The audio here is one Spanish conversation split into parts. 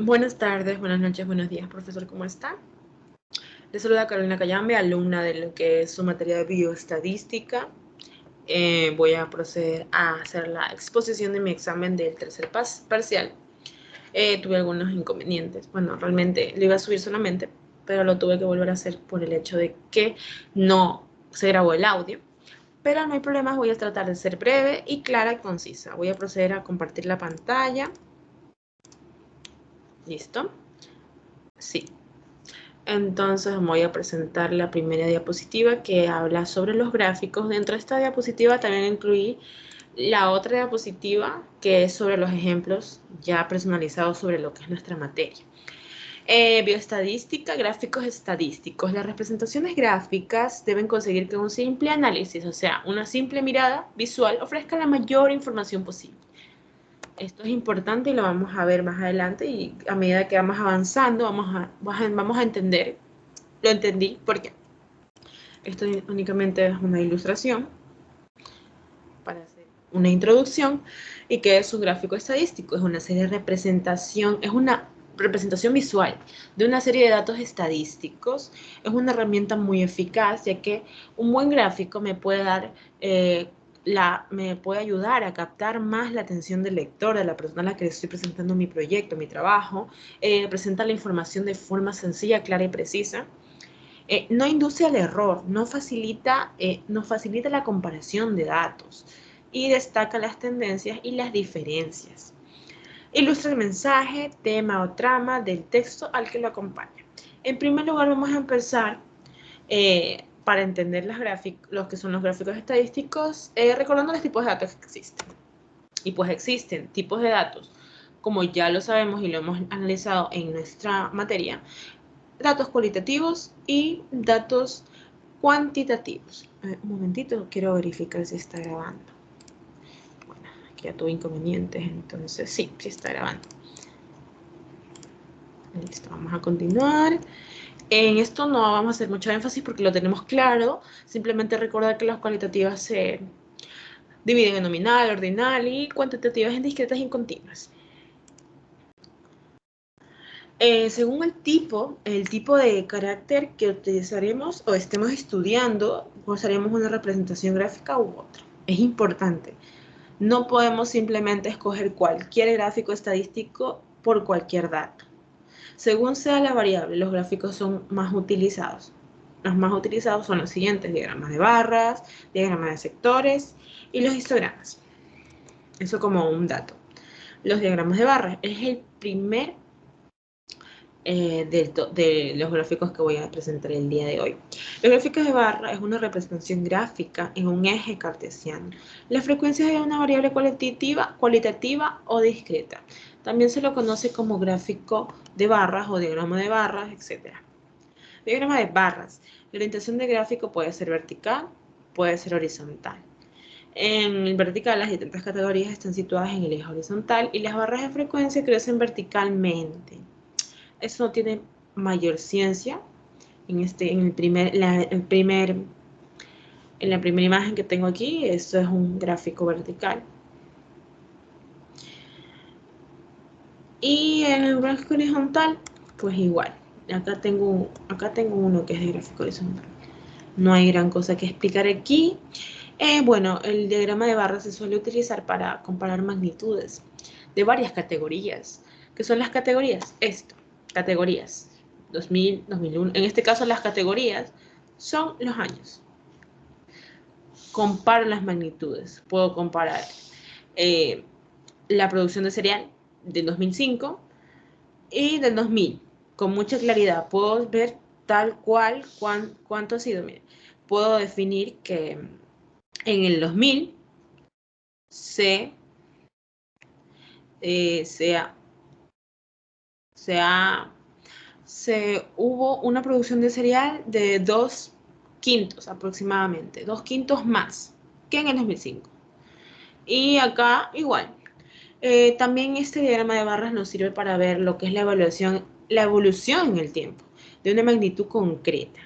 Buenas tardes, buenas noches, buenos días, profesor, ¿cómo está? Le saluda Carolina Cayambe, alumna de lo que es su materia de bioestadística. Voy a proceder a hacer la exposición de mi examen del tercer parcial. Tuve algunos inconvenientes. Bueno, realmente lo iba a subir solamente, pero lo tuve que volver a hacer por el hecho de que no se grabó el audio. Pero no hay problema, voy a tratar de ser breve y clara y concisa. Voy a proceder a compartir la pantalla. ¿Listo? Sí. Entonces voy a presentar la primera diapositiva que habla sobre los gráficos. Dentro de esta diapositiva también incluí la otra diapositiva que es sobre los ejemplos ya personalizados sobre lo que es nuestra materia. Bioestadística, gráficos estadísticos. Las representaciones gráficas deben conseguir que un simple análisis, o sea, una simple mirada visual, ofrezca la mayor información posible. Esto es importante y lo vamos a ver más adelante y a medida que vamos avanzando vamos a entender. Lo entendí porque esto únicamente es una ilustración para hacer una introducción. ¿Y qué es un gráfico estadístico? Es una serie de representación, es una representación visual de una serie de datos estadísticos. Es una herramienta muy eficaz, ya que un buen gráfico me puede dar me puede ayudar a captar más la atención del lector, de la persona a la que le estoy presentando mi proyecto, mi trabajo. Presenta la información de forma sencilla, clara y precisa. No induce al error, nos facilita la comparación de datos y destaca las tendencias y las diferencias. Ilustra el mensaje, tema o trama del texto al que lo acompaña. En primer lugar, vamos a empezar para entender los que son los gráficos estadísticos, recordando los tipos de datos que existen. Y pues existen tipos de datos, como ya lo sabemos y lo hemos analizado en nuestra materia, datos cualitativos y datos cuantitativos. Un momentito, quiero verificar si está grabando. Bueno, aquí ya tuve inconvenientes, entonces sí está grabando. Listo, vamos a continuar. En esto no vamos a hacer mucho énfasis porque lo tenemos claro. Simplemente recordar que las cualitativas se dividen en nominal, ordinal y cuantitativas en discretas y continuas. Según el tipo de carácter que utilizaremos o estemos estudiando, usaremos una representación gráfica u otra. Es importante. No podemos simplemente escoger cualquier gráfico estadístico por cualquier dato. Según sea la variable, los gráficos son más utilizados. Los más utilizados son los siguientes: diagramas de barras, diagramas de sectores y los histogramas. Eso como un dato. Los diagramas de barras es el primer de los gráficos que voy a presentar el día de hoy. Los gráficos de barra es una representación gráfica en un eje cartesiano. La frecuencia es una variable cualitativa o discreta. También se lo conoce como gráfico de barras o diagrama de barras, etc. Diagrama de barras. La orientación del gráfico puede ser vertical, puede ser horizontal. En el vertical, las distintas categorías están situadas en el eje horizontal y las barras de frecuencia crecen verticalmente. Eso no tiene mayor ciencia. En la primera imagen que tengo aquí, esto es un gráfico vertical. Y en el gráfico horizontal, pues igual. Acá tengo uno que es de gráfico horizontal. No hay gran cosa que explicar aquí. Bueno, el diagrama de barras se suele utilizar para comparar magnitudes de varias categorías. ¿Qué son las categorías? Categorías 2000, 2001. En este caso las categorías son los años. Comparo las magnitudes. Puedo comparar la producción de cereal del 2005 y del 2000 con mucha claridad. Puedo ver tal cual cuánto ha sido. Mire, puedo definir que en el 2000 hubo una producción de cereal de 2 quintos aproximadamente, 2 quintos más que en el 2005. Y acá igual. También este diagrama de barras nos sirve para ver lo que es la evolución en el tiempo de una magnitud concreta.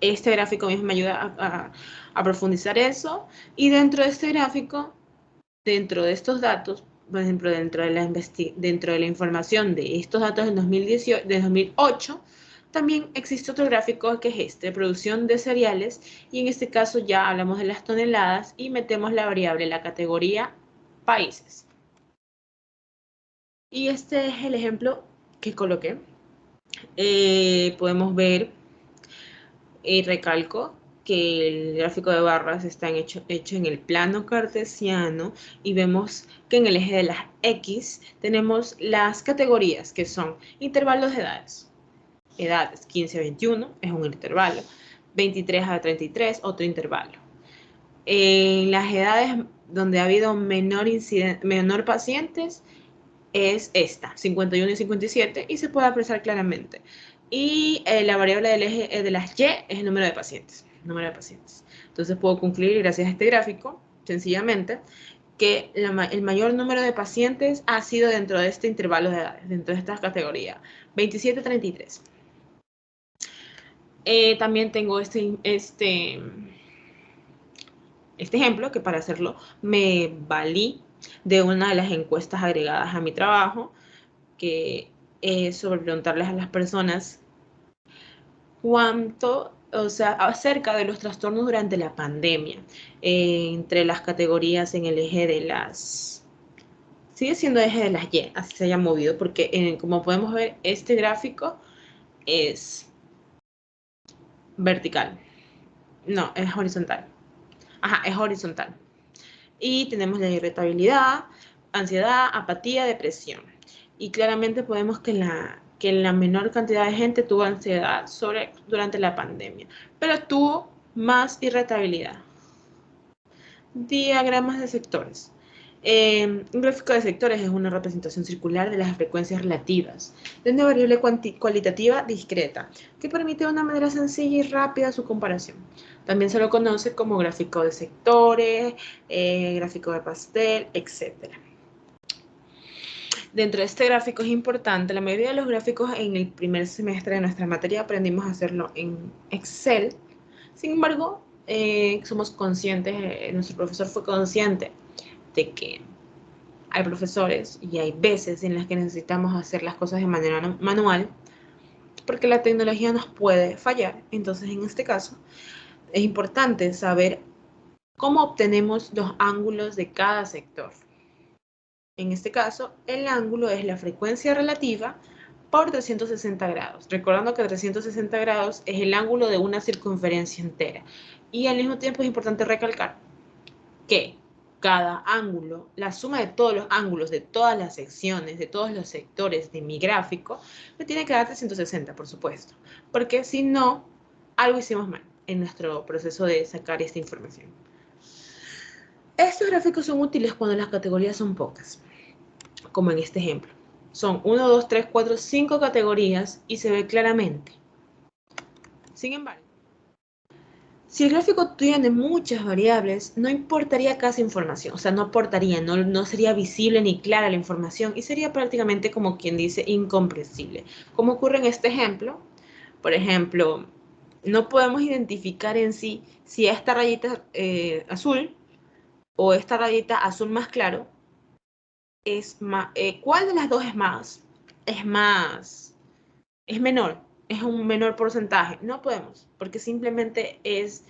Este gráfico mismo me ayuda a profundizar eso, y dentro de este gráfico, dentro de estos datos, por ejemplo, dentro de la información de estos datos del 2018, de 2008, también existe otro gráfico que es este, producción de cereales, y en este caso ya hablamos de las toneladas y metemos la variable, la categoría países. Y este es el ejemplo que coloqué. Podemos ver, y recalco, que el gráfico de barras está hecho en el plano cartesiano, y vemos que en el eje de las X tenemos las categorías, que son intervalos de edades. Edades 15 a 21 es un intervalo, 23 a 33 otro intervalo. En las edades donde ha habido menor pacientes es esta, 51 y 57, y se puede apreciar claramente. Y la variable del eje de las Y es el número de pacientes. Entonces puedo concluir, gracias a este gráfico, sencillamente, que el mayor número de pacientes ha sido dentro de este intervalo de edades, dentro de estas categorías, 27-33. También tengo este ejemplo, que para hacerlo me valí de una de las encuestas agregadas a mi trabajo, que es sobre preguntarles a las personas acerca de los trastornos durante la pandemia, entre las categorías en el eje de las, sigue siendo eje de las Y, así se haya movido, porque como podemos ver, este gráfico es vertical, no, es horizontal. Ajá, es horizontal. Y tenemos la irritabilidad, ansiedad, apatía, depresión. Y claramente podemos que la menor cantidad de gente tuvo ansiedad durante la pandemia, pero tuvo más irritabilidad. Diagramas de sectores. Un gráfico de sectores es una representación circular de las frecuencias relativas de una variable cualitativa discreta que permite de una manera sencilla y rápida su comparación. También se lo conoce como gráfico de sectores, gráfico de pastel, etc. Dentro de este gráfico es importante, la mayoría de los gráficos en el primer semestre de nuestra materia aprendimos a hacerlo en Excel. Sin embargo, somos conscientes, nuestro profesor fue consciente de que hay profesores y hay veces en las que necesitamos hacer las cosas de manera manual, porque la tecnología nos puede fallar. Entonces, en este caso, es importante saber cómo obtenemos los ángulos de cada sector. En este caso, el ángulo es la frecuencia relativa por 360 grados. Recordando que 360 grados es el ángulo de una circunferencia entera. Y al mismo tiempo es importante recalcar que cada ángulo, la suma de todos los ángulos, de todas las secciones, de todos los sectores de mi gráfico, me tiene que dar 360, por supuesto. Porque si no, algo hicimos mal en nuestro proceso de sacar esta información. Estos gráficos son útiles cuando las categorías son pocas, como en este ejemplo. Son 1, 2, 3, 4, 5 categorías y se ve claramente. Sin embargo, si el gráfico tiene muchas variables, no importaría casi información, o sea, no aportaría, no sería visible ni clara la información y sería prácticamente como quien dice incomprensible. Como ocurre en este ejemplo, por ejemplo, no podemos identificar en sí si esta rayita azul o esta rayita azul más claro es más, ¿cuál de las dos es menor? ¿Es un menor porcentaje? No podemos, porque simplemente es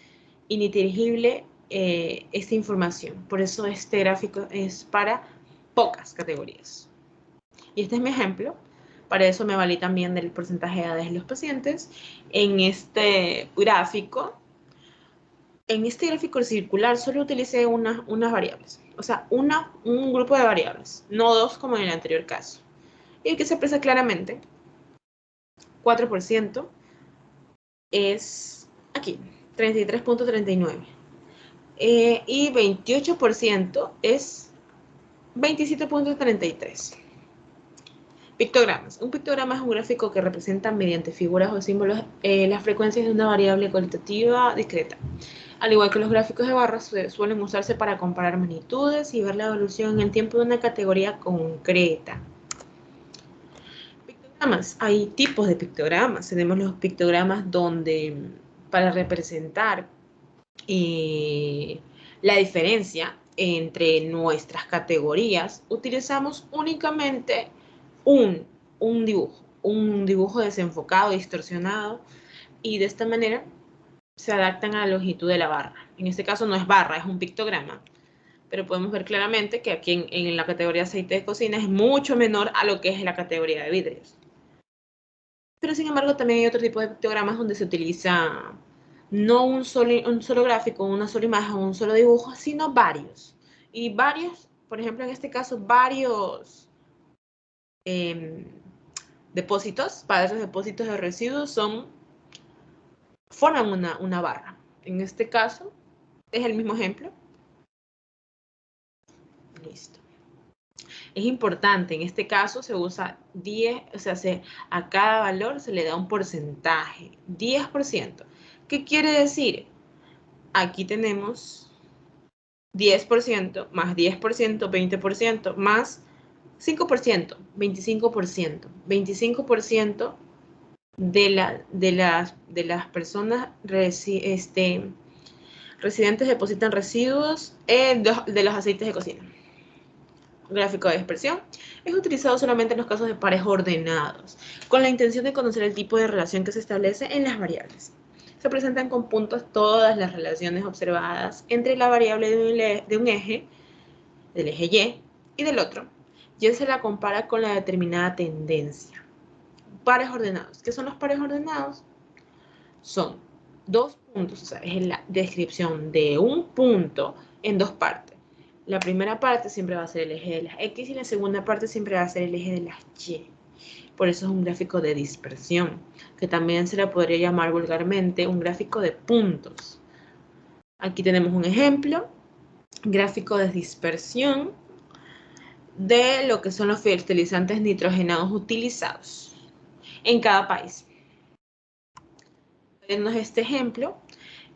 ininteligible esta información. Por eso este gráfico es para pocas categorías. Y este es mi ejemplo. Para eso me valí también del porcentaje de edades de los pacientes. En este gráfico circular solo utilicé unas variables. O sea, un grupo de variables, no dos como en el anterior caso. Y el que se expresa claramente, 4% es aquí, 33.39. Y 28% es 27.33. Pictogramas. Un pictograma es un gráfico que representa mediante figuras o símbolos las frecuencias de una variable cualitativa discreta. Al igual que los gráficos de barras, suelen usarse para comparar magnitudes y ver la evolución en el tiempo de una categoría concreta. Pictogramas. Hay tipos de pictogramas. Tenemos los pictogramas donde, para representar la diferencia entre nuestras categorías, utilizamos únicamente un dibujo desenfocado, distorsionado, y de esta manera se adaptan a la longitud de la barra. En este caso no es barra, es un pictograma, pero podemos ver claramente que aquí en la categoría aceite de cocina es mucho menor a lo que es la categoría de vidrios. Pero sin embargo también hay otro tipo de pictogramas donde se utiliza no un solo gráfico, una sola imagen, un solo dibujo, sino varios. Y varios, por ejemplo en este caso, varios depósitos, padres depósitos de residuos forman una barra. En este caso, es el mismo ejemplo. Listo. Es importante, en este caso se usa 10, o sea, a cada valor se le da un porcentaje, 10%. ¿Qué quiere decir? Aquí tenemos 10% más 10%, 20% más 5%, 25%. 25% de las personas residentes depositan residuos de los aceites de cocina. Gráfico de dispersión es utilizado solamente en los casos de pares ordenados, con la intención de conocer el tipo de relación que se establece en las variables. Se presentan con puntos todas las relaciones observadas entre la variable de un eje, del eje y del otro, y se la compara con la determinada tendencia. Pares ordenados. ¿Qué son los pares ordenados? Son dos puntos, o sea, es la descripción de un punto en dos partes. La primera parte siempre va a ser el eje de las X y la segunda parte siempre va a ser el eje de las Y. Por eso es un gráfico de dispersión, que también se le podría llamar vulgarmente un gráfico de puntos. Aquí tenemos un ejemplo, gráfico de dispersión de lo que son los fertilizantes nitrogenados utilizados en cada país. Viendo este ejemplo,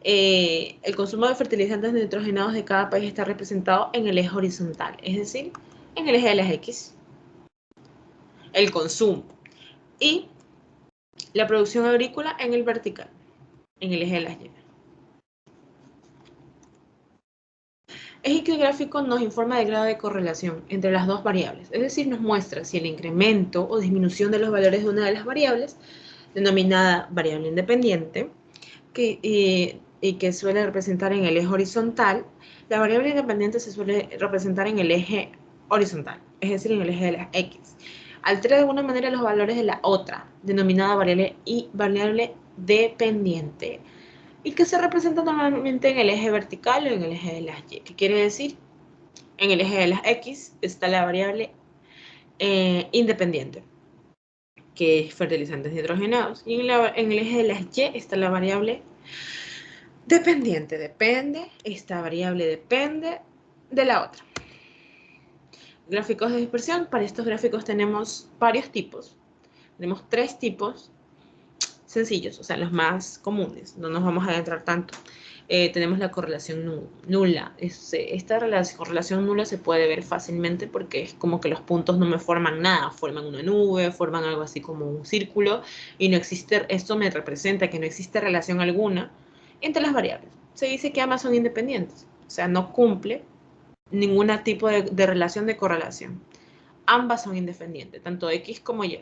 el consumo de fertilizantes nitrogenados de cada país está representado en el eje horizontal, es decir, en el eje de las X, el consumo, y la producción agrícola en el vertical, en el eje de las Y. Es que el gráfico nos informa del grado de correlación entre las dos variables, es decir, nos muestra si el incremento o disminución de los valores de una de las variables, denominada variable independiente, y que suele representar en el eje horizontal, la variable independiente se suele representar en el eje horizontal, es decir, en el eje de las X. Altera de alguna manera los valores de la otra, denominada variable dependiente, y que se representa normalmente en el eje vertical o en el eje de las Y. ¿Qué quiere decir? En el eje de las X está la variable independiente, que es fertilizantes nitrogenados, y en el eje de las Y está la variable dependiente. Esta variable depende de la otra. Gráficos de dispersión. Para estos gráficos tenemos varios tipos. Tenemos tres tipos sencillos, o sea, los más comunes. No nos vamos a adentrar tanto. Tenemos la correlación nula. Esta correlación nula se puede ver fácilmente porque es como que los puntos no me forman nada, forman una nube, forman algo así como un círculo, y no existe, esto me representa que no existe relación alguna entre las variables. Se dice que ambas son independientes, o sea, no cumple ningún tipo de relación de correlación. Ambas son independientes, tanto X como Y.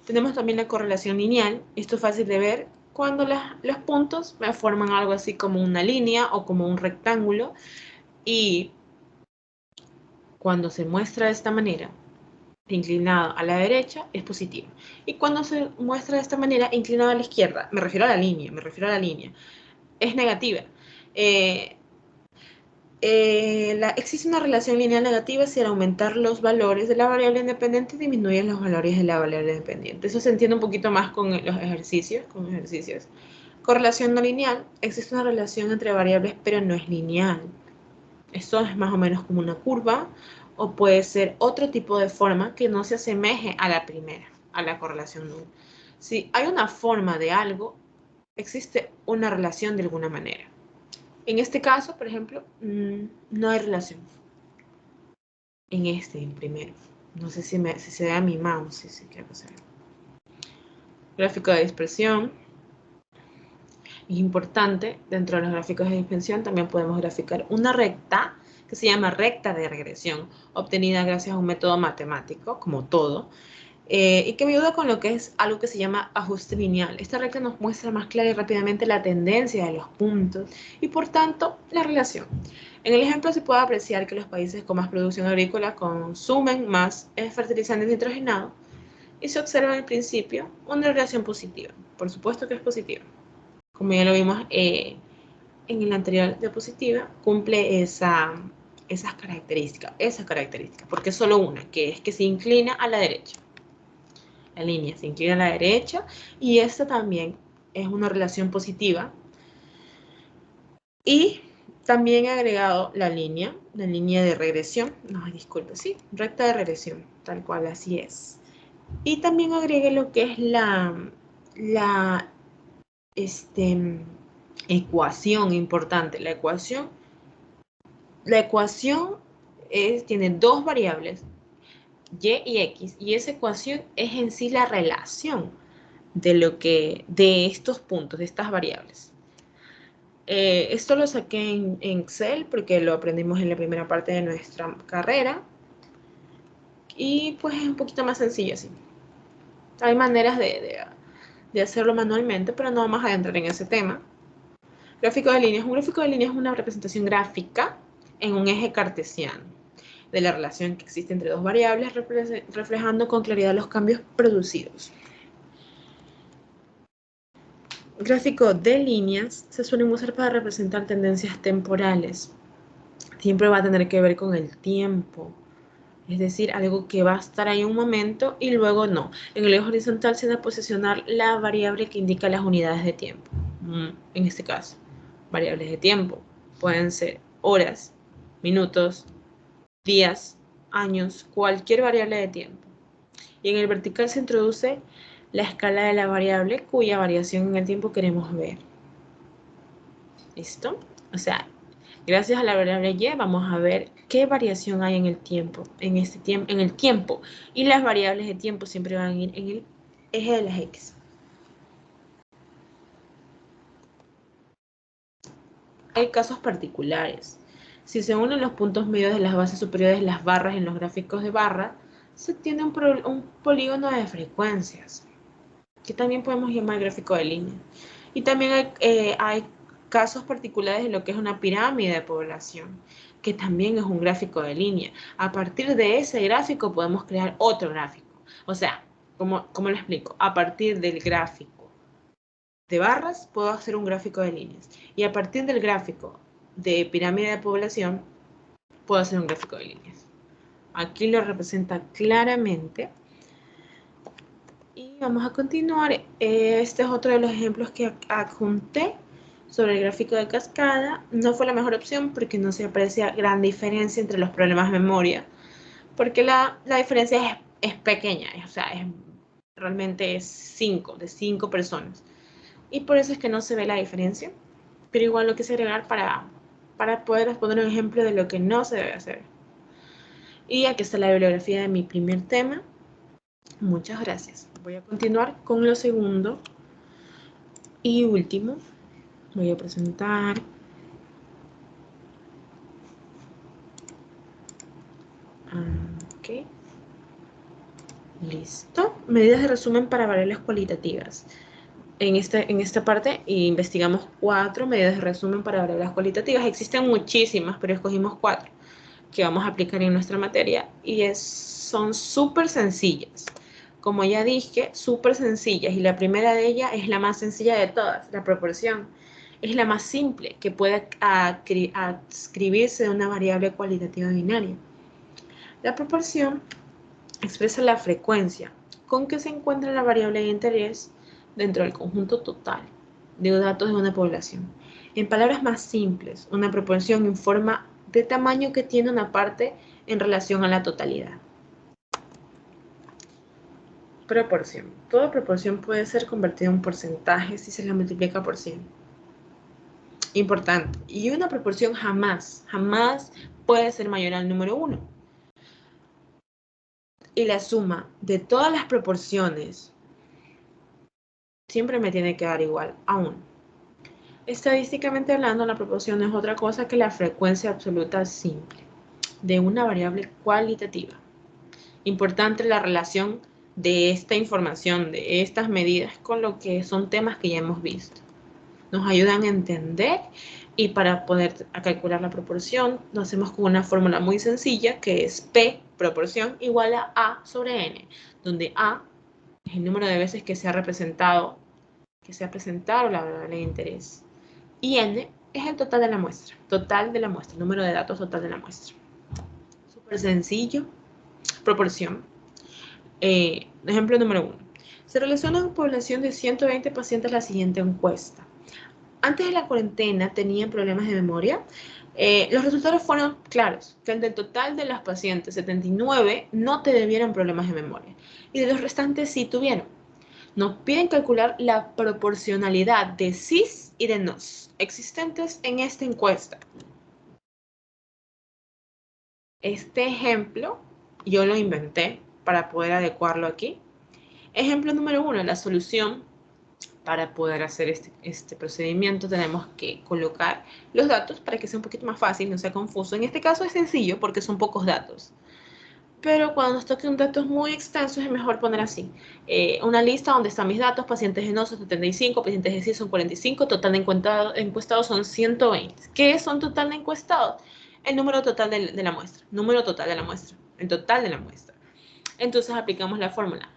Tenemos también la correlación lineal. Esto es fácil de ver cuando los puntos me forman algo así como una línea o como un rectángulo, y cuando se muestra de esta manera, inclinado a la derecha, es positivo. Y cuando se muestra de esta manera, inclinado a la izquierda, me refiero a la línea, es negativa. Existe una relación lineal negativa si al aumentar los valores de la variable independiente disminuyen los valores de la variable dependiente. Eso se entiende un poquito más con los ejercicios. Correlación no lineal. Existe una relación entre variables, pero no es lineal. Esto es más o menos como una curva, o puede ser otro tipo de forma que no se asemeje a la primera, a la correlación nula. Si hay una forma de algo, existe una relación de alguna manera. En este caso, por ejemplo, no hay relación. En primero. No sé si se ve a mi mouse, si creo que se ve. Gráfico de dispersión. Es importante, dentro de los gráficos de dispersión también podemos graficar una recta que se llama recta de regresión, obtenida gracias a un método matemático, como todo, y que me ayuda con lo que es algo que se llama ajuste lineal. Esta recta nos muestra más clara y rápidamente la tendencia de los puntos y, por tanto, la relación. En el ejemplo se puede apreciar que los países con más producción agrícola consumen más fertilizantes nitrogenados y se observa en el principio una relación positiva. Por supuesto que es positiva. Como ya lo vimos en el anterior diapositiva, cumple esas características, porque es solo una, que es que se inclina a la derecha. La línea se inclina a la derecha y esta también es una relación positiva. Y también he agregado la línea de regresión, no, disculpe, sí, recta de regresión, tal cual, así es. Y también agregué lo que es la ecuación importante. La ecuación tiene dos variables, y y x, y esa ecuación es en sí la relación de estos puntos, de estas variables. Esto lo saqué en Excel porque lo aprendimos en la primera parte de nuestra carrera y pues es un poquito más sencillo así. Hay maneras de hacerlo manualmente, pero no vamos a adentrar en ese tema. Gráfico de líneas. Un gráfico de líneas es una representación gráfica en un eje cartesiano de la relación que existe entre dos variables, reflejando con claridad los cambios producidos. Gráfico de líneas se suelen usar para representar tendencias temporales. Siempre va a tener que ver con el tiempo. Es decir, algo que va a estar ahí un momento y luego no. En el eje horizontal se va a posicionar la variable que indica las unidades de tiempo. En este caso, variables de tiempo pueden ser horas, minutos, días, años, cualquier variable de tiempo. Y en el vertical se introduce la escala de la variable cuya variación en el tiempo queremos ver. ¿Listo? O sea, gracias a la variable y vamos a ver qué variación hay en el tiempo, en el tiempo. Y las variables de tiempo siempre van a ir en el eje de las X. Hay casos particulares. Si se unen los puntos medios de las bases superiores de las barras en los gráficos de barra, se obtiene un polígono de frecuencias, que también podemos llamar gráfico de línea. Y también hay casos particulares de lo que es una pirámide de población, que también es un gráfico de línea. A partir de ese gráfico podemos crear otro gráfico. O sea, ¿cómo lo explico? A partir del gráfico de barras puedo hacer un gráfico de líneas. Y a partir del gráfico de pirámide de población puedo hacer un gráfico de líneas. Aquí lo representa claramente. Y vamos a continuar. Este es otro de los ejemplos que adjunté sobre el gráfico de cascada. No fue la mejor opción porque no se aprecia gran diferencia entre los problemas de memoria, porque la diferencia es pequeña, o sea, realmente es 5, de 5 personas. Y por eso es que no se ve la diferencia, pero igual lo quise agregar para poder poner un ejemplo de lo que no se debe hacer. Y aquí está la bibliografía de mi primer tema. Muchas gracias. Voy a continuar con lo segundo y último. Voy a presentar ok, listo. Medidas de resumen para variables cualitativas. En esta parte investigamos 4 medidas de resumen para variables cualitativas. Existen muchísimas, pero escogimos 4 que vamos a aplicar en nuestra materia y son súper sencillas. Como ya dije, súper sencillas, y la primera de ellas es la más sencilla de todas, la proporción. Es la más simple que puede adscribirse de una variable cualitativa binaria. La proporción expresa la frecuencia con que se encuentra la variable de interés dentro del conjunto total de datos de una población. En palabras más simples, una proporción informa del tamaño que tiene una parte en relación a la totalidad. Proporción. Toda proporción puede ser convertida en porcentaje si se la multiplica por 100. Importante. Y una proporción jamás puede ser mayor al número 1. Y la suma de todas las proporciones siempre me tiene que dar igual a 1. Estadísticamente hablando, la proporción no es otra cosa que la frecuencia absoluta simple de una variable cualitativa. Importante la relación de esta información, de estas medidas, con lo que son temas que ya hemos visto. Nos ayudan a entender y para poder calcular la proporción, lo hacemos con una fórmula muy sencilla que es P, proporción, igual a sobre N, donde A es el número de veces que se ha presentado la variable de interés. Y N es el total de la muestra, número de datos total de la muestra. Súper sencillo. Proporción. Ejemplo número 1. Se realizó una población de 120 pacientes la siguiente encuesta. Antes de la cuarentena tenían problemas de memoria. Los resultados fueron claros, que del total de las pacientes, 79 no tuvieron problemas de memoria y de los restantes sí tuvieron. Nos piden calcular la proporcionalidad de sís y de nos existentes en esta encuesta. Este ejemplo yo lo inventé para poder adecuarlo aquí. Ejemplo número 1, la solución. Para poder hacer este procedimiento tenemos que colocar los datos para que sea un poquito más fácil, no sea confuso. En este caso es sencillo porque son pocos datos. Pero cuando nos toquen datos muy extensos es mejor poner así. Una lista donde están mis datos, pacientes genosos 75, pacientes de CIS son 45, total de encuestados son 120. ¿Qué son total de encuestados? El número total de la muestra. Número total de la muestra. El total de la muestra. Entonces aplicamos la fórmula.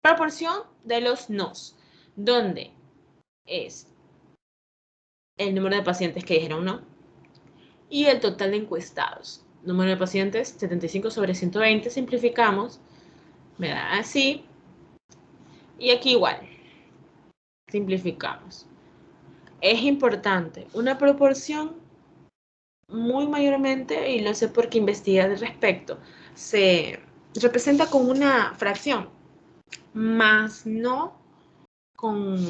Proporción de los nos, donde es el número de pacientes que dijeron no y el total de encuestados. Número de pacientes, 75 sobre 120, simplificamos, me da así, y aquí igual, simplificamos. Es importante, una proporción muy mayormente, y lo sé porque investigué al respecto, se representa con una fracción, más no con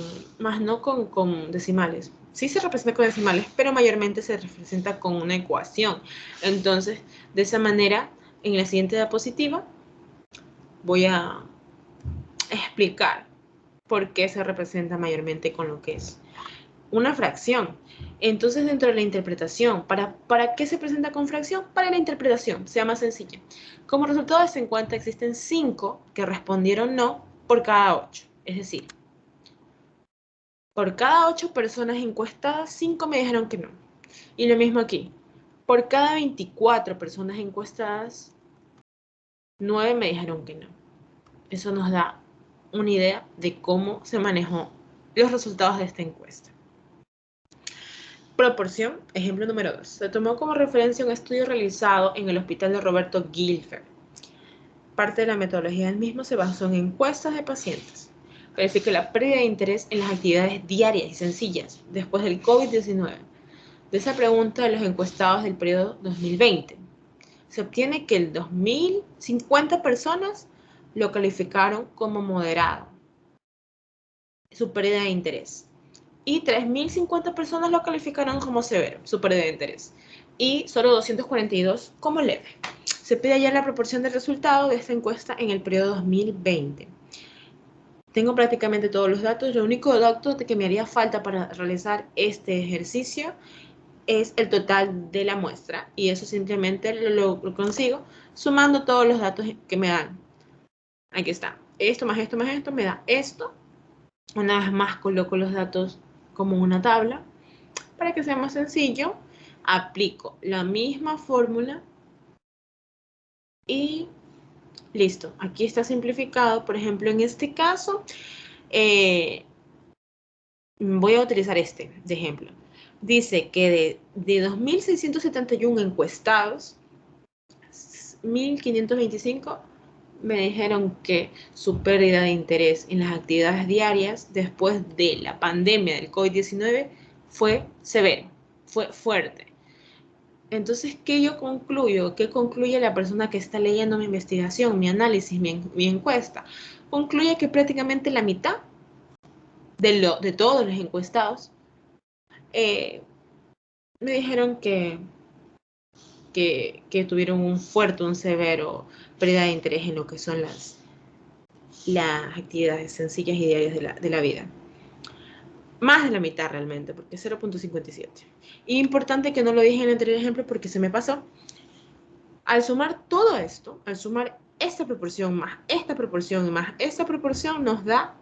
decimales. Sí se representa con decimales, pero mayormente se representa con una ecuación. Entonces, de esa manera, en la siguiente diapositiva, voy a explicar por qué se representa mayormente con lo que es una fracción. Entonces, dentro de la interpretación, ¿para qué se presenta con fracción? Para la interpretación, sea más sencilla. Como resultado de esta encuesta, existen 5 que respondieron no por cada 8. Es decir, por cada 8 personas encuestadas, 5 me dijeron que no. Y lo mismo aquí. Por cada 24 personas encuestadas, 9 me dijeron que no. Eso nos da una idea de cómo se manejó los resultados de esta encuesta. Proporción, ejemplo número 2. Se tomó como referencia un estudio realizado en el hospital de Roberto Guilfer. Parte de la metodología del mismo se basó en encuestas de pacientes. Verifique la pérdida de interés en las actividades diarias y sencillas después del COVID-19. De esa pregunta de los encuestados del periodo 2020, se obtiene que el 2.050 personas lo calificaron como moderado, su pérdida de interés, y 3.050 personas lo calificaron como severo, su pérdida de interés, y solo 242 como leve. Se pide hallar la proporción del resultado de esta encuesta en el periodo 2020. Tengo prácticamente todos los datos. Lo único dato que me haría falta para realizar este ejercicio es el total de la muestra, y eso simplemente lo consigo sumando todos los datos que me dan. Aquí está. Esto más esto más esto me da esto. Una vez más coloco los datos como una tabla. Para que sea más sencillo, aplico la misma fórmula y listo. Aquí está simplificado. Por ejemplo, en este caso, voy a utilizar este de ejemplo. Dice que de 2.671 encuestados, 1.525 me dijeron que su pérdida de interés en las actividades diarias después de la pandemia del COVID-19 fue severo, fue fuerte. Entonces, ¿qué yo concluyo? ¿Qué concluye la persona que está leyendo mi investigación, mi análisis, mi encuesta? Concluye que prácticamente la mitad de todos los encuestados me dijeron que tuvieron un severo pérdida de interés en lo que son las actividades sencillas y diarias de la vida. Más de la mitad realmente, porque es 0.57. Y importante que no lo dije en el anterior ejemplo porque se me pasó. Al sumar todo esto, al sumar esta proporción más esta proporción y más esta proporción, nos da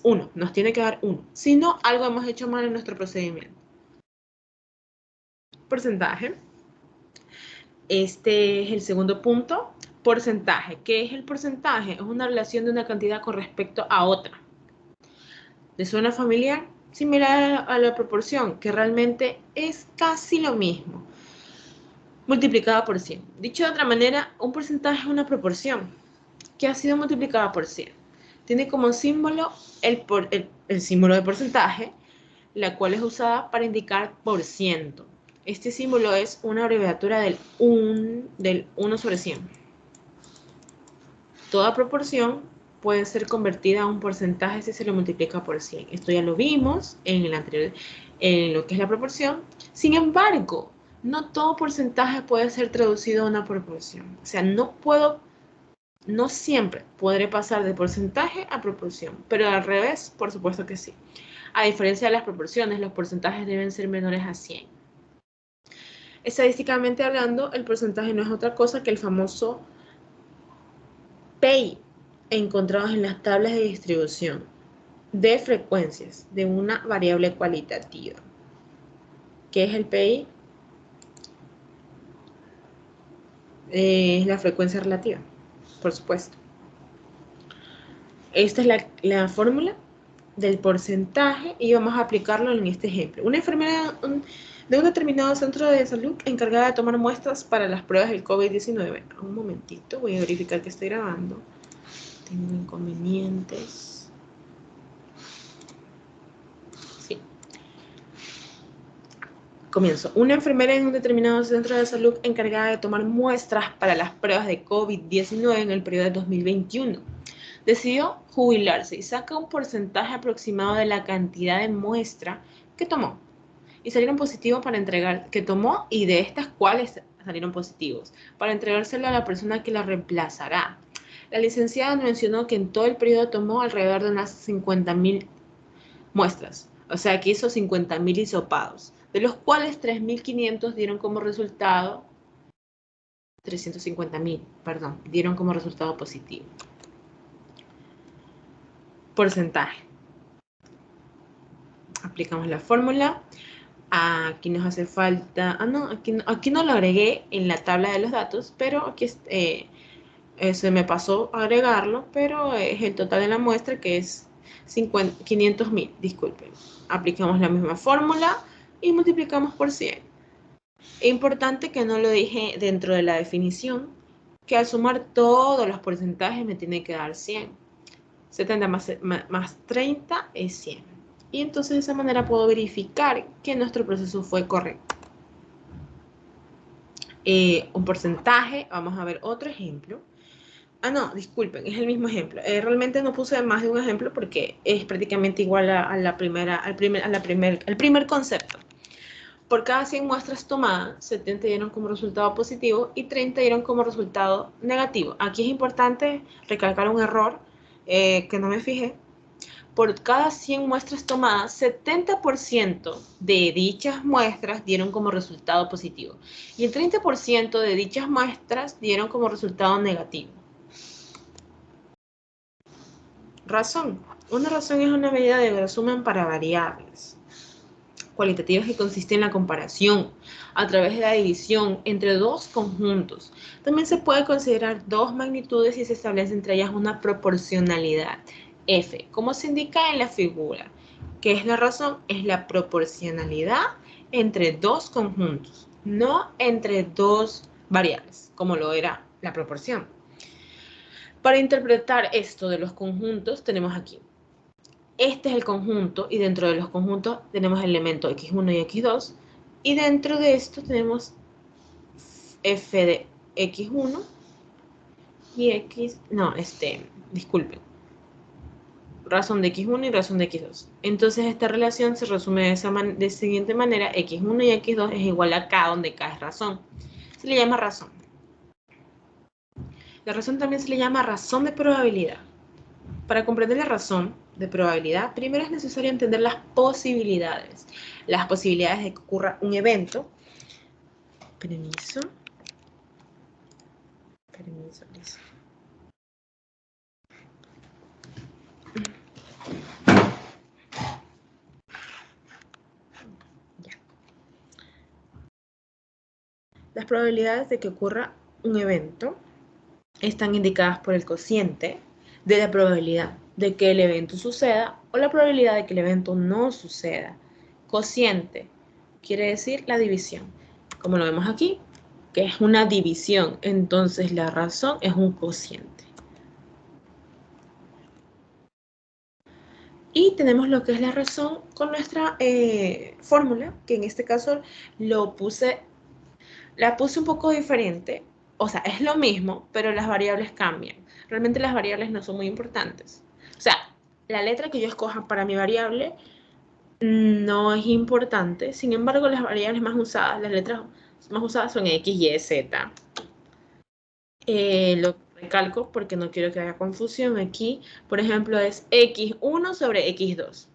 1, nos tiene que dar 1. Si no, algo hemos hecho mal en nuestro procedimiento. Porcentaje. Este es el segundo punto. Porcentaje. ¿Qué es el porcentaje? Es una relación de una cantidad con respecto a otra. ¿Le suena familiar? Similar a la proporción, que realmente es casi lo mismo, multiplicada por 100. Dicho de otra manera, un porcentaje es una proporción que ha sido multiplicada por 100. Tiene como símbolo el símbolo de porcentaje, la cual es usada para indicar por ciento. Este símbolo es una abreviatura del 1 sobre 100. Toda proporción puede ser convertida a un porcentaje si se lo multiplica por 100. Esto ya lo vimos en el anterior, en lo que es la proporción. Sin embargo, no todo porcentaje puede ser traducido a una proporción. O sea, no siempre podré pasar de porcentaje a proporción, pero al revés, por supuesto que sí. A diferencia de las proporciones, los porcentajes deben ser menores a 100. Estadísticamente hablando, el porcentaje no es otra cosa que el famoso PEI encontrados en las tablas de distribución de frecuencias de una variable cualitativa. ¿Qué es el PEI? Es la frecuencia relativa, por supuesto. Esta es la fórmula del porcentaje y vamos a aplicarlo en este ejemplo. Una enfermera de un determinado centro de salud encargada de tomar muestras para las pruebas del COVID-19. Un momentito, voy a verificar que estoy grabando. Tengo inconvenientes. Sí. Comienzo. Una enfermera en un determinado centro de salud encargada de tomar muestras para las pruebas de COVID-19 en el periodo de 2021. Decidió jubilarse y saca un porcentaje aproximado de la cantidad de muestra que tomó. Y salieron positivos para entregar, que tomó y de estas cuales salieron positivos, para entregárselo a la persona que la reemplazará. La licenciada mencionó que en todo el periodo tomó alrededor de unas 50.000 muestras, o sea que hizo 50.000 hisopados, de los cuales 3.500 dieron como resultado, 350.000, perdón, dieron como resultado positivo. Porcentaje. Aplicamos la fórmula. Aquí nos hace falta, aquí no lo agregué en la tabla de los datos, pero aquí se me pasó a agregarlo, pero es el total de la muestra que es 500.000, disculpen. Aplicamos la misma fórmula y multiplicamos por 100. Es importante que no lo dije dentro de la definición, que al sumar todos los porcentajes me tiene que dar 100. 70 más 30 es 100. Y entonces de esa manera puedo verificar que nuestro proceso fue correcto. Un porcentaje, vamos a ver otro ejemplo. No, disculpen, es el mismo ejemplo. Realmente no puse más de un ejemplo porque es prácticamente igual al primer concepto. Por cada 100 muestras tomadas, 70 dieron como resultado positivo y 30 dieron como resultado negativo. Aquí es importante recalcar un error que no me fijé. Por cada 100 muestras tomadas, 70% de dichas muestras dieron como resultado positivo y el 30% de dichas muestras dieron como resultado negativo. Razón. Una razón es una medida de resumen para variables cualitativas que consiste en la comparación a través de la división entre dos conjuntos. También se puede considerar dos magnitudes si se establece entre ellas una proporcionalidad. F, como se indica en la figura. ¿Qué es la razón? Es la proporcionalidad entre dos conjuntos, no entre dos variables, como lo era la proporción. Para interpretar esto de los conjuntos tenemos aquí. Este es el conjunto y dentro de los conjuntos tenemos el elemento x1 y x2 y dentro de esto tenemos f de x1 y disculpen, razón de x1 y razón de x2. Entonces esta relación se resume de la siguiente manera: x1 y x2 es igual a k, donde k es razón. Se le llama razón. La razón también se le llama razón de probabilidad. Para comprender la razón, de probabilidad, primero es necesario entender las posibilidades. Las posibilidades de que ocurra un evento. Permiso, listo. Ya. Las probabilidades de que ocurra un evento están indicadas por el cociente de la probabilidad de que el evento suceda o la probabilidad de que el evento no suceda. Cociente quiere decir la división. Como lo vemos aquí, que es una división, entonces la razón es un cociente. Y tenemos lo que es la razón con nuestra fórmula, que en este caso la puse un poco diferente. O sea, es lo mismo, pero las variables cambian. Realmente las variables no son muy importantes. O sea, la letra que yo escoja para mi variable no es importante. Sin embargo, las variables más usadas, las letras más usadas son X, Y, Z. Lo recalco porque no quiero que haya confusión. Aquí, por ejemplo, es X1 sobre X2.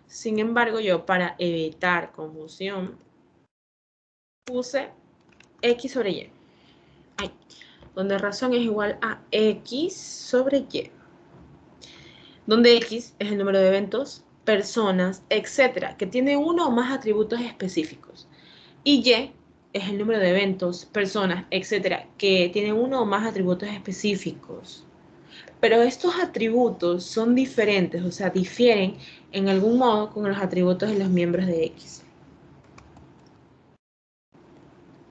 Sin embargo, yo para evitar confusión puse X sobre Y. Ahí, donde razón es igual a X sobre Y. Donde X es el número de eventos, personas, etcétera, que tiene uno o más atributos específicos. Y Y es el número de eventos, personas, etcétera, que tienen uno o más atributos específicos. Pero estos atributos son diferentes, o sea, difieren en algún modo con los atributos de los miembros de X.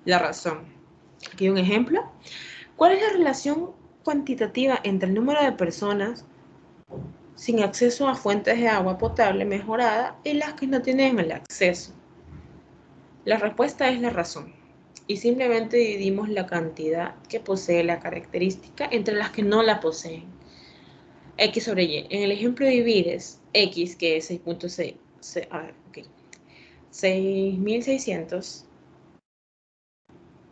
La razón. Aquí hay un ejemplo. ¿Cuál es la relación cuantitativa entre el número de personas sin acceso a fuentes de agua potable mejorada y las que no tienen el acceso? La respuesta es la razón. Y simplemente dividimos la cantidad que posee la característica entre las que no la poseen. X sobre Y. En el ejemplo divides X, que es 6.6, 6.600,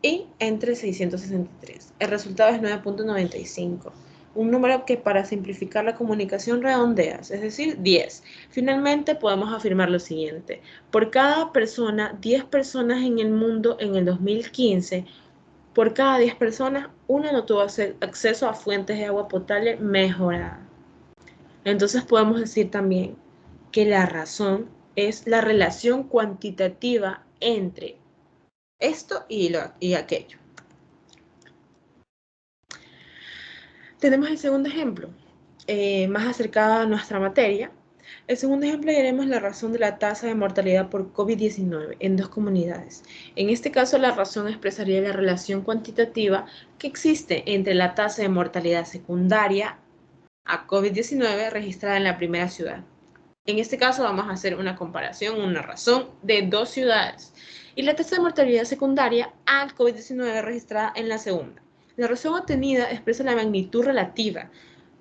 y entre 663. El resultado es 9.95. Un número que para simplificar la comunicación redondeas, es decir, 10. Finalmente podemos afirmar lo siguiente. Por cada persona, 10 personas en el mundo en el 2015, por cada 10 personas, una no tuvo acceso a fuentes de agua potable mejorada. Entonces podemos decir también que la razón es la relación cuantitativa entre esto y aquello. Tenemos el segundo ejemplo, más acercado a nuestra materia. El segundo ejemplo haremos la razón de la tasa de mortalidad por COVID-19 en dos comunidades. En este caso, la razón expresaría la relación cuantitativa que existe entre la tasa de mortalidad secundaria a COVID-19 registrada en la primera ciudad. En este caso vamos a hacer una comparación, una razón de dos ciudades y la tasa de mortalidad secundaria al COVID-19 registrada en la segunda. La razón obtenida expresa la magnitud relativa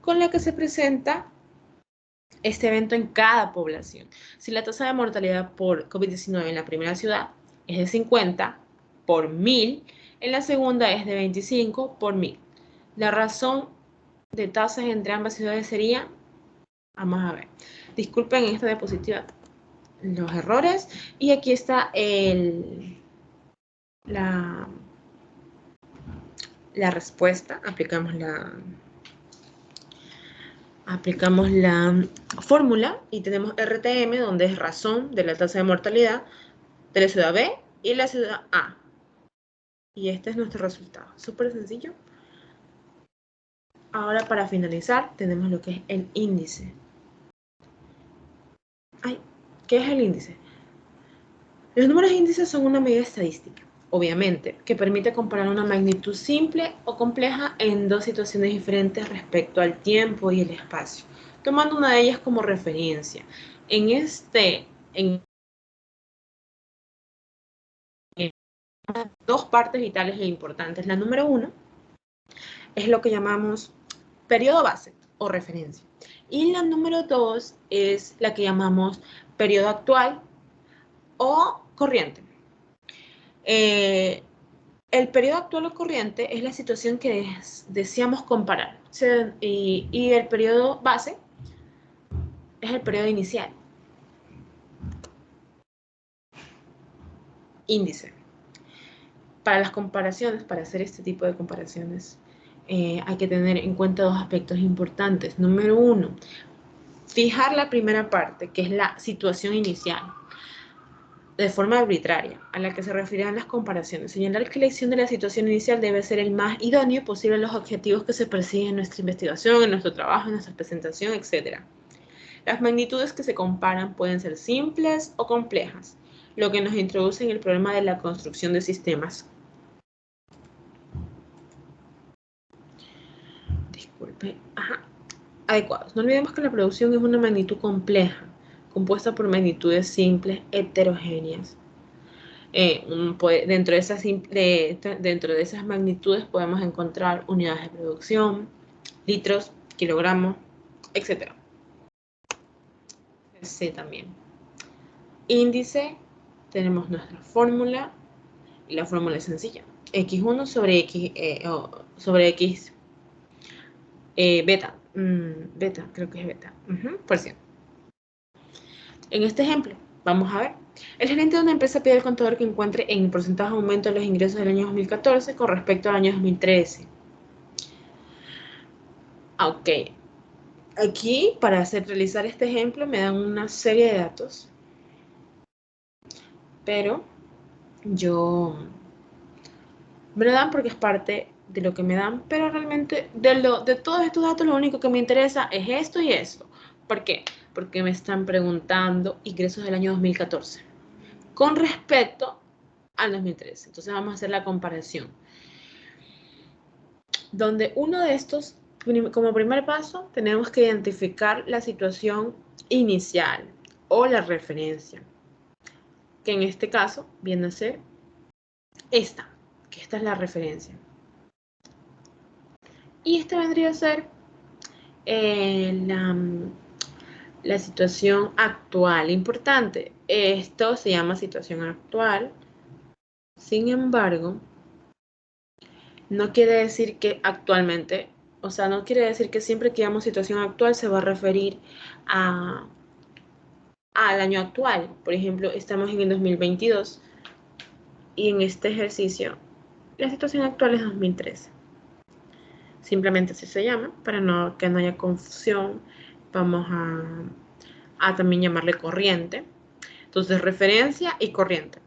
con la que se presenta este evento en cada población. Si la tasa de mortalidad por COVID-19 en la primera ciudad es de 50 por 1000, en la segunda es de 25 por 1000. La razón de tasas entre ambas ciudades sería, vamos a ver, disculpen esta diapositiva los errores, y aquí está la respuesta. Aplicamos la fórmula y tenemos RTM, donde es razón de la tasa de mortalidad de la ciudad B y la ciudad A. Y este es nuestro resultado. Súper sencillo. Ahora, para finalizar, tenemos lo que es el índice. ¿Qué es el índice? Los números índices son una medida estadística, obviamente, que permite comparar una magnitud simple o compleja en dos situaciones diferentes respecto al tiempo y el espacio, tomando una de ellas como referencia. En dos partes vitales e importantes. La número uno es lo que llamamos periodo base o referencia. Y la número dos es la que llamamos periodo actual o corriente. El periodo actual o corriente es la situación que deseamos comparar. Y el periodo base es el periodo inicial. Índice. Para las comparaciones, para hacer este tipo de comparaciones, hay que tener en cuenta dos aspectos importantes. Número uno, fijar la primera parte, que es la situación inicial, de forma arbitraria, a la que se refieren las comparaciones. Señalar que la elección de la situación inicial debe ser el más idóneo posible a los objetivos que se persiguen en nuestra investigación, en nuestro trabajo, en nuestra presentación, etc. Las magnitudes que se comparan pueden ser simples o complejas, lo que nos introduce en el problema de la construcción de sistemas. Disculpe. Ajá. Adecuados. No olvidemos que la producción es una magnitud compleja, compuesta por magnitudes simples, heterogéneas. Dentro de esas magnitudes podemos encontrar unidades de producción, litros, kilogramos, etc. C también. Índice, tenemos nuestra fórmula, y la fórmula es sencilla. X1 sobre X beta. Beta, creo que es beta. Por cierto. En este ejemplo, vamos a ver. El gerente de una empresa pide al contador que encuentre en porcentaje de aumento de los ingresos del año 2014 con respecto al año 2013. Ok. Aquí, para realizar este ejemplo, me dan una serie de datos. Pero me lo dan porque es parte de lo que me dan, pero realmente de todos estos datos lo único que me interesa es esto y esto. ¿Por qué? Porque me están preguntando ingresos del año 2014 con respecto al 2013. Entonces vamos a hacer la comparación. Donde uno de estos, como primer paso, tenemos que identificar la situación inicial o la referencia, que en este caso viene a ser esta, que esta es la referencia. Y esta vendría a ser la situación actual. Importante, esto se llama situación actual. Sin embargo, no quiere decir que actualmente, o sea, no quiere decir que siempre que digamos situación actual se va a referir al año actual. Por ejemplo, estamos en el 2022 y en este ejercicio la situación actual es 2013. Simplemente así se llama, para que no haya confusión. Vamos a también llamarle corriente. Entonces, referencia y corriente.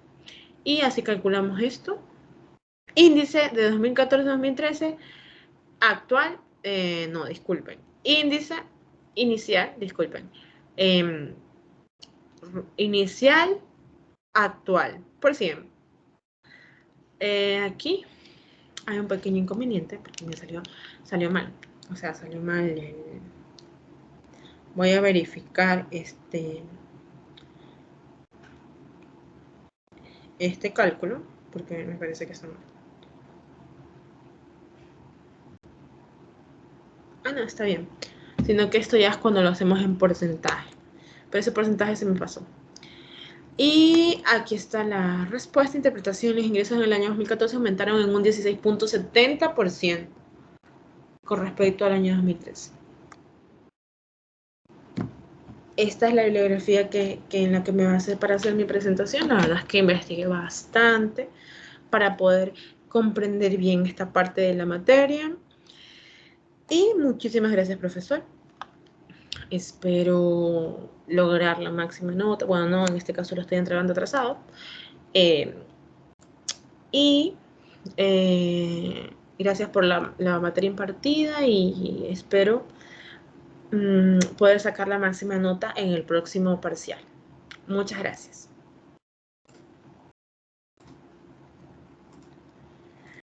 Y así calculamos esto. Índice de 2014-2013, actual, no, disculpen. Índice inicial, disculpen. Inicial, actual, por 100. Aquí hay un pequeño inconveniente porque me salió mal. O sea, salió mal voy a verificar este cálculo porque me parece que está mal. No, está bien. Sino que esto ya es cuando lo hacemos en porcentaje. Pero ese porcentaje se me pasó. Y aquí está la respuesta. Interpretación. Los ingresos en el año 2014 aumentaron en un 16.70% con respecto al año 2013. Esta es la bibliografía en la que me va a hacer para hacer mi presentación. La verdad es que investigué bastante para poder comprender bien esta parte de la materia. Y muchísimas gracias, profesor. Espero lograr la máxima nota. Bueno, no, en este caso lo estoy entregando atrasado. Gracias por la materia impartida y espero poder sacar la máxima nota en el próximo parcial. Muchas gracias.